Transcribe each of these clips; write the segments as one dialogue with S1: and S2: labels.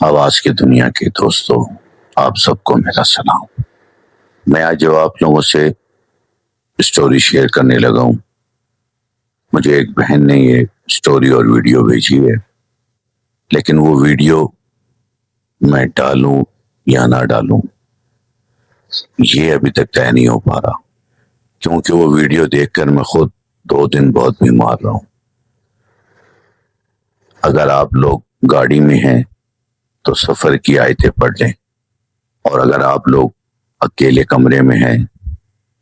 S1: آواز کی دنیا کے دوستوں، آپ سب کو میرا سلام۔ میں آج جو آپ لوگوں سے اسٹوری شیئر کرنے لگا ہوں، مجھے ایک بہن نے یہ اسٹوری اور ویڈیو بھیجی ہے، لیکن وہ ویڈیو میں ڈالوں یا نہ ڈالوں یہ ابھی تک طے نہیں ہو پا رہا، کیونکہ وہ ویڈیو دیکھ کر میں خود 2 دن بہت بیمار رہا ہوں۔ اگر آپ لوگ گاڑی میں ہیں تو سفر کی آیتیں پڑھ لیں، اور اگر آپ لوگ اکیلے کمرے میں ہیں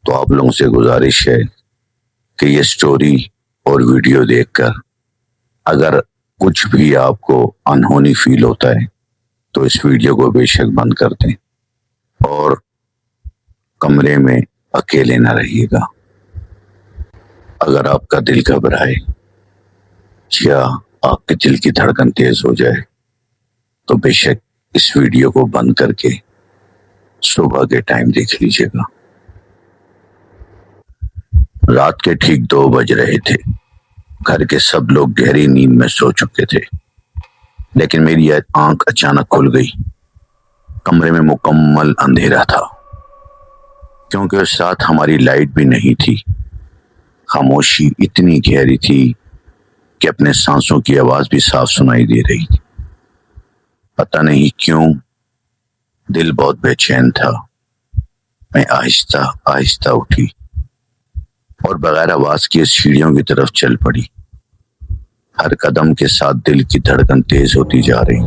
S1: تو آپ لوگوں سے گزارش ہے کہ یہ اسٹوری اور ویڈیو دیکھ کر اگر کچھ بھی آپ کو انہونی فیل ہوتا ہے تو اس ویڈیو کو بے شک بند کر دیں اور کمرے میں اکیلے نہ رہیے گا۔ اگر آپ کا دل گھبرائے یا آپ کے دل کی دھڑکن تیز ہو جائے تو بے شک اس ویڈیو کو بند کر کے صبح کے ٹائم دیکھ لیجیے گا۔ رات کے ٹھیک 2 بج رہے تھے، گھر کے سب لوگ گہری نیند میں سو چکے تھے، لیکن میری آنکھ اچانک کھل گئی۔ کمرے میں مکمل اندھیرا تھا، کیونکہ اس رات ہماری لائٹ بھی نہیں تھی۔ خاموشی اتنی گہری تھی کہ اپنے سانسوں کی آواز بھی صاف سنائی دے رہی تھی۔ پتہ نہیں کیوں دل بہت بے چین تھا۔ میں آہستہ آہستہ اٹھی اور بغیر آواز کی سیڑھیوں کی طرف چل پڑی۔ ہر قدم کے ساتھ دل کی دھڑکن تیز ہوتی جا رہی۔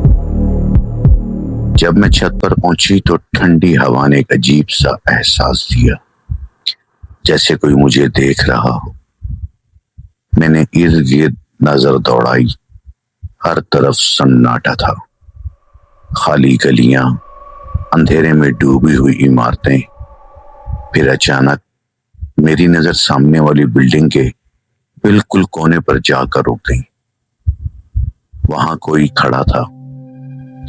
S1: جب میں چھت پر پہنچی تو ٹھنڈی ہوا نے ایک عجیب سا احساس دیا، جیسے کوئی مجھے دیکھ رہا ہو۔ میں نے ارد گرد نظر دوڑائی، ہر طرف سناٹا تھا، خالی گلیاں، اندھیرے میں ڈوبی ہوئی عمارتیں۔ پھر اچانک میری نظر سامنے والی بلڈنگ کے بالکل کونے پر جا کر رک گئی۔ وہاں کوئی کھڑا تھا،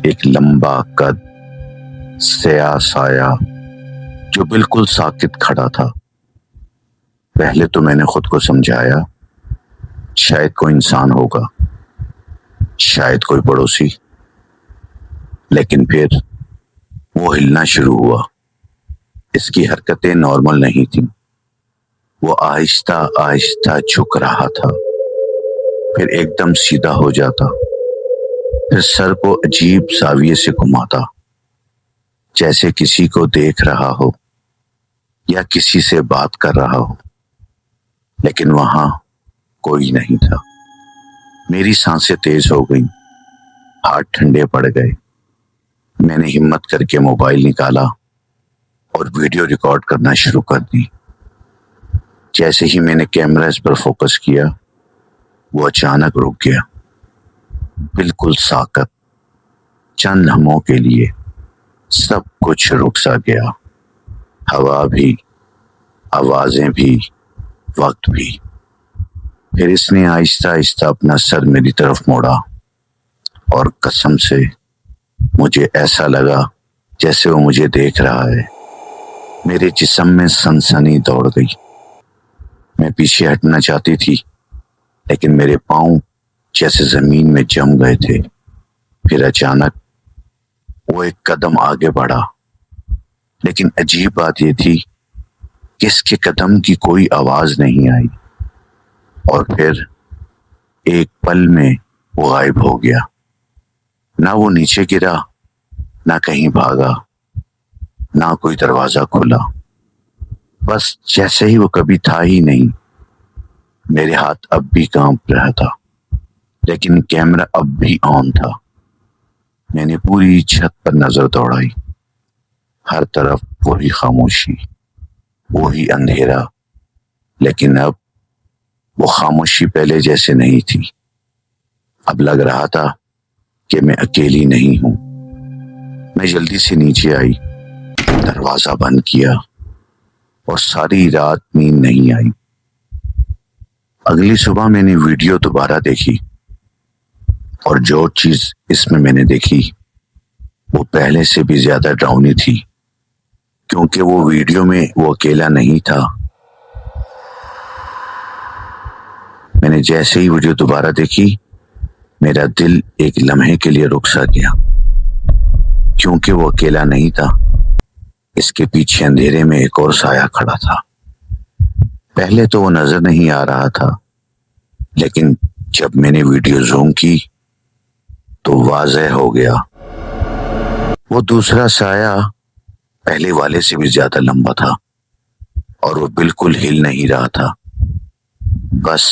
S1: ایک لمبا قد سیاہ سایہ جو بالکل ساکت کھڑا تھا۔ پہلے تو میں نے خود کو سمجھایا شاید کوئی انسان ہوگا، شاید کوئی پڑوسی، لیکن پھر وہ ہلنا شروع ہوا۔ اس کی حرکتیں نارمل نہیں تھیں، وہ آہستہ آہستہ جھک رہا تھا، پھر ایک دم سیدھا ہو جاتا، پھر سر کو عجیب زاویے سے گھماتا، جیسے کسی کو دیکھ رہا ہو یا کسی سے بات کر رہا ہو، لیکن وہاں کوئی نہیں تھا۔ میری سانسیں تیز ہو گئیں، ہاتھ ٹھنڈے پڑ گئے۔ میں نے ہمت کر کے موبائل نکالا اور ویڈیو ریکارڈ کرنا شروع کر دی۔ جیسے ہی میں نے کیمرہ اس پر فوکس کیا، وہ اچانک رک گیا، بالکل ساکت۔ چند لمحوں کے لیے سب کچھ رک سا گیا، ہوا بھی، آوازیں بھی، وقت بھی۔ پھر اس نے آہستہ آہستہ اپنا سر میری طرف موڑا، اور قسم سے مجھے ایسا لگا جیسے وہ مجھے دیکھ رہا ہے۔ میرے جسم میں سنسنی دوڑ گئی۔ میں پیچھے ہٹنا چاہتی تھی، لیکن میرے پاؤں جیسے زمین میں جم گئے تھے۔ پھر اچانک وہ ایک قدم آگے بڑھا، لیکن عجیب بات یہ تھی کہ اس کے قدم کی کوئی آواز نہیں آئی، اور پھر ایک پل میں وہ غائب ہو گیا۔ نہ وہ نیچے گرا، نہ کہیں بھاگا، نہ کوئی دروازہ کھلا، بس جیسے ہی وہ کبھی تھا ہی نہیں۔ میرے ہاتھ اب بھی کانپ رہا تھا، لیکن کیمرہ اب بھی آن تھا۔ میں نے پوری چھت پر نظر دوڑائی، ہر طرف وہی خاموشی، وہی اندھیرا، لیکن اب وہ خاموشی پہلے جیسے نہیں تھی۔ اب لگ رہا تھا کہ میں اکیلی نہیں ہوں۔ میں جلدی سے نیچے آئی، دروازہ بند کیا، اور ساری رات نیند نہیں آئی۔ اگلی صبح میں نے ویڈیو دوبارہ دیکھی، اور جو چیز اس میں نے دیکھی وہ پہلے سے بھی زیادہ ڈراؤنی تھی، کیونکہ وہ ویڈیو میں وہ اکیلا نہیں تھا۔ میں نے جیسے ہی ویڈیو دوبارہ دیکھی، میرا دل ایک لمحے کے لیے رک سا گیا۔ کیونکہ وہ اکیلا نہیں تھا، اس کے پیچھے اندھیرے میں ایک اور سایہ کھڑا تھا۔ پہلے تو وہ نظر نہیں آ رہا تھا، لیکن جب میں نے ویڈیو زوم کی تو واضح ہو گیا۔ وہ دوسرا سایہ پہلے والے سے بھی زیادہ لمبا تھا اور وہ بالکل ہل نہیں رہا تھا، بس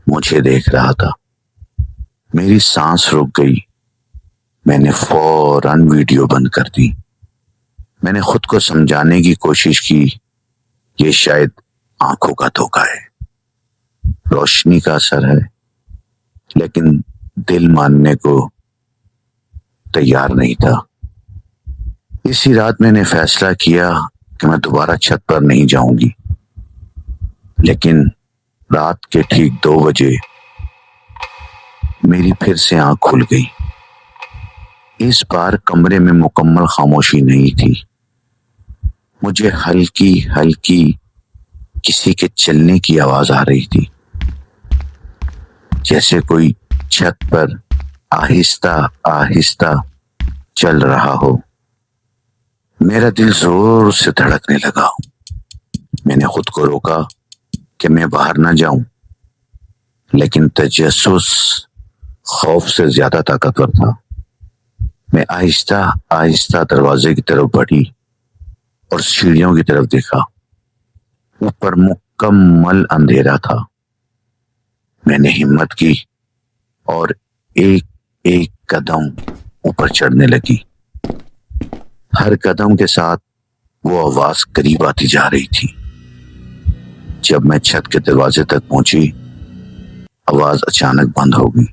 S1: مجھے دیکھ رہا تھا۔ میری سانس رک گئی۔ میں نے فوراً ویڈیو بند کر دی۔ میں نے خود کو سمجھانے کی کوشش کی، یہ شاید آنکھوں کا دھوکہ ہے، روشنی کا اثر ہے، لیکن دل ماننے کو تیار نہیں تھا۔ اسی رات میں نے فیصلہ کیا کہ میں دوبارہ چھت پر نہیں جاؤں گی، لیکن رات کے ٹھیک 2 بجے میری پھر سے آنکھ کھل گئی۔ اس بار کمرے میں مکمل خاموشی نہیں تھی۔ مجھے ہلکی ہلکی کسی کے چلنے کی آواز آ رہی تھی، جیسے کوئی چھت پر آہستہ آہستہ چل رہا ہو۔ میرا دل زور سے دھڑکنے لگا۔ میں نے خود کو روکا کہ میں باہر نہ جاؤں، لیکن تجسس خوف سے زیادہ طاقتور تھا۔ میں آہستہ آہستہ دروازے کی طرف بڑھی اور سیڑھیوں کی طرف دیکھا۔ اوپر مکمل اندھیرا تھا۔ میں نے ہمت کی اور ایک ایک قدم اوپر چڑھنے لگی۔ ہر قدم کے ساتھ وہ آواز قریب آتی جا رہی تھی۔ جب میں چھت کے دروازے تک پہنچی، آواز اچانک بند ہو گئی۔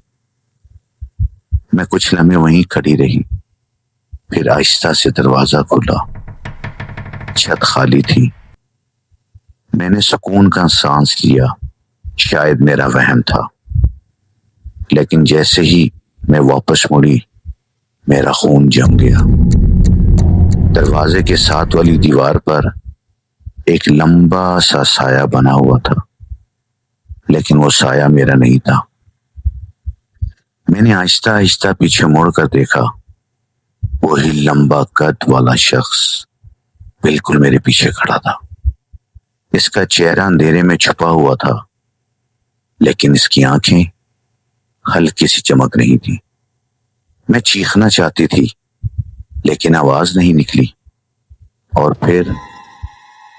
S1: میں کچھ لمحے وہیں کھڑی رہی، پھر آہستہ سے دروازہ کھلا۔ چھت خالی تھی۔ میں نے سکون کا سانس لیا، شاید میرا وہم تھا، لیکن جیسے ہی میں واپس مڑی میرا خون جم گیا۔ دروازے کے ساتھ والی دیوار پر ایک لمبا سا سایہ بنا ہوا تھا، لیکن وہ سایہ میرا نہیں تھا۔ میں نے آہستہ آہستہ پیچھے مڑ کر دیکھا۔ وہی لمبا قد والا شخص بالکل میرے پیچھے کھڑا تھا۔ اس کا چہرہ اندھیرے میں چھپا ہوا تھا، لیکن اس کی آنکھیں ہلکی سی چمک رہی تھی۔ میں چیخنا چاہتی تھی، لیکن آواز نہیں نکلی۔ اور پھر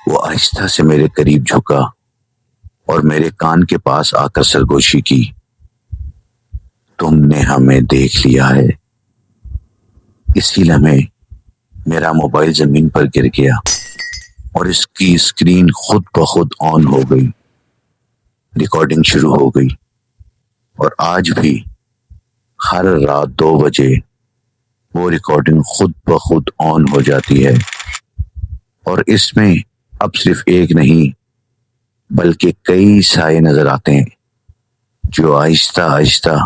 S1: وہ آہستہ سے میرے قریب جھکا اور میرے کان کے پاس آ کر سرگوشی کی، تم نے ہمیں دیکھ لیا ہے۔ اسی لمحے میرا موبائل زمین پر گر گیا اور اس کی اسکرین خود بخود آن ہو گئی۔ ریکارڈنگ شروع ہو گئی، اور آج بھی ہر رات 2 بجے وہ ریکارڈنگ خود بخود آن ہو جاتی ہے، اور اس میں اب صرف ایک نہیں بلکہ کئی سائے نظر آتے ہیں جو آہستہ آہستہ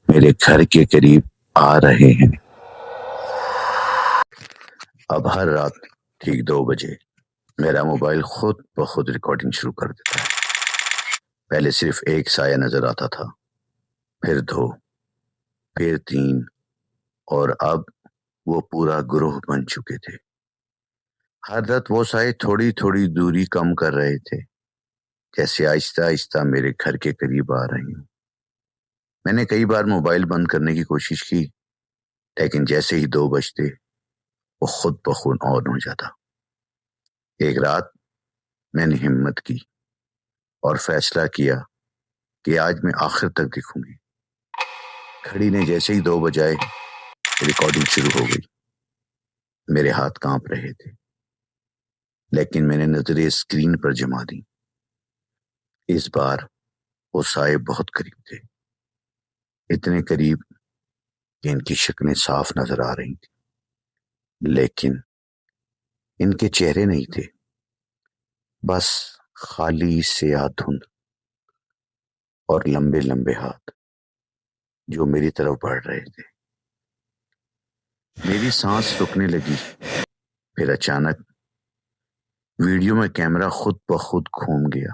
S1: میرے گھر کے قریب آ رہے ہیں۔ اب ہر رات ٹھیک 2 بجے میرا موبائل خود بخود ریکارڈنگ شروع کر دیتا ہے۔ پہلے صرف ایک سایہ نظر آتا تھا، پھر 2، پھر 3، اور اب وہ پورا گروہ بن چکے تھے۔ ہر رات وہ سائے تھوڑی تھوڑی دوری کم کر رہے تھے، جیسے آہستہ آہستہ میرے گھر کے قریب آ رہے ہیں۔ میں نے کئی بار موبائل بند کرنے کی کوشش کی، لیکن جیسے ہی 2 بجتے وہ خود بخود آن ہو جاتا۔ ایک رات میں نے ہمت کی اور فیصلہ کیا کہ آج میں آخر تک دیکھوں گی۔ گھڑی نے جیسے ہی 2 بجائے ریکارڈنگ شروع ہو گئی۔ میرے ہاتھ کانپ رہے تھے، لیکن میں نے نظریں اسکرین پر جما دی۔ اس بار وہ سائے بہت قریب تھے، اتنے قریب کہ ان کی شکلیں صاف نظر آ رہی تھیں، لیکن ان کے چہرے نہیں تھے، بس خالی سیاہ دھند اور لمبے لمبے ہاتھ جو میری طرف بڑھ رہے تھے۔ میری سانس رکنے لگی۔ پھر اچانک ویڈیو میں کیمرہ خود بخود گھوم گیا۔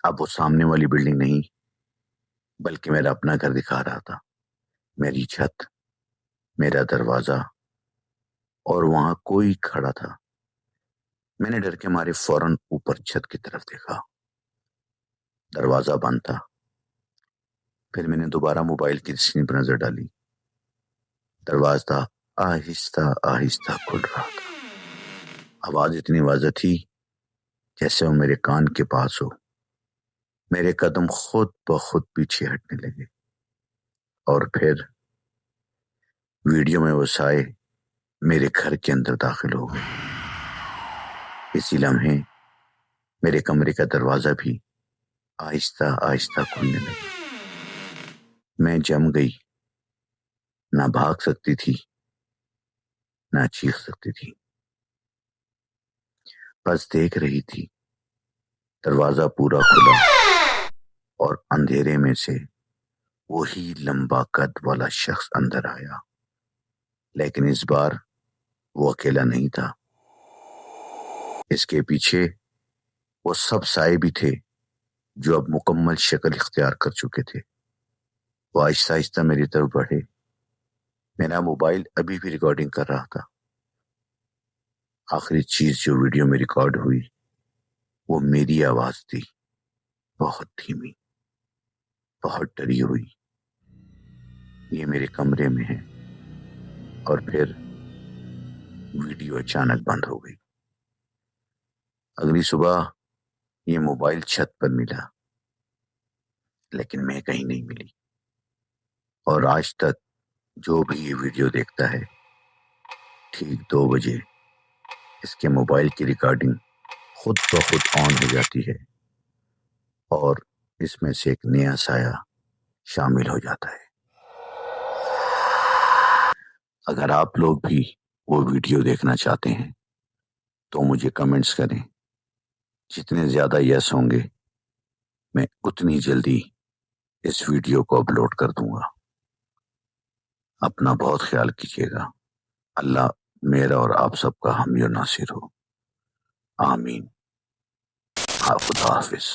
S1: اب وہ سامنے والی بلڈنگ نہیں بلکہ میرا اپنا گھر دکھا رہا تھا، میری چھت میرا دروازہ اور وہاں کوئی کھڑا تھا۔ میں نے ڈر کے مارے فوراً اوپر چھت کی طرف دیکھا، دروازہ بند تھا۔ پھر میں نے دوبارہ موبائل کی اسکرین پر نظر ڈالی، دروازہ آہستہ آہستہ کھل رہا تھا۔ آواز اتنی واضح تھی جیسے وہ میرے کان کے پاس ہو۔ میرے قدم خود بخود پیچھے ہٹنے لگے، اور پھر ویڈیو میں وہ سائے میرے گھر کے اندر داخل ہو گئے۔ اسی لمحے میرے کمرے کا دروازہ بھی آہستہ آہستہ کھلنے لگا۔ میں جم گئی، نہ بھاگ سکتی تھی نہ چیخ سکتی تھی، بس دیکھ رہی تھی۔ دروازہ پورا کھلا اور اندھیرے میں سے وہی لمبا قد والا شخص اندر آیا، لیکن اس بار وہ اکیلا نہیں تھا۔ اس کے پیچھے وہ سب سائے بھی تھے جو اب مکمل شکل اختیار کر چکے تھے۔ وہ آہستہ آہستہ میری طرف بڑھے۔ میرا موبائل ابھی بھی ریکارڈنگ کر رہا تھا۔ آخری چیز جو ویڈیو میں ریکارڈ ہوئی وہ میری آواز تھی، بہت دھیمی، بہت ڈری ہوئی۔ یہ میرے کمرے میں ہے، اور پھر ویڈیو اچانک بند ہو گئی۔ اگلی صبح یہ موبائل چھت پر ملا، لیکن میں کہیں نہیں ملی، اور آج تک جو بھی یہ ویڈیو دیکھتا ہے، ٹھیک 2 بجے اس کے موبائل کی ریکارڈنگ خود بخود آن ہو جاتی ہے، اور اس میں سے ایک نیا سایہ شامل ہو جاتا ہے۔ اگر آپ لوگ بھی وہ ویڈیو دیکھنا چاہتے ہیں تو مجھے کمنٹس کریں۔ جتنے زیادہ یس ہوں گے میں اتنی جلدی اس ویڈیو کو اپلوڈ کر دوں گا۔ اپنا بہت خیال کیجیے گا۔ اللہ میرا اور آپ سب کا حامی و ناصر ہو، آمین۔ خدا حافظ۔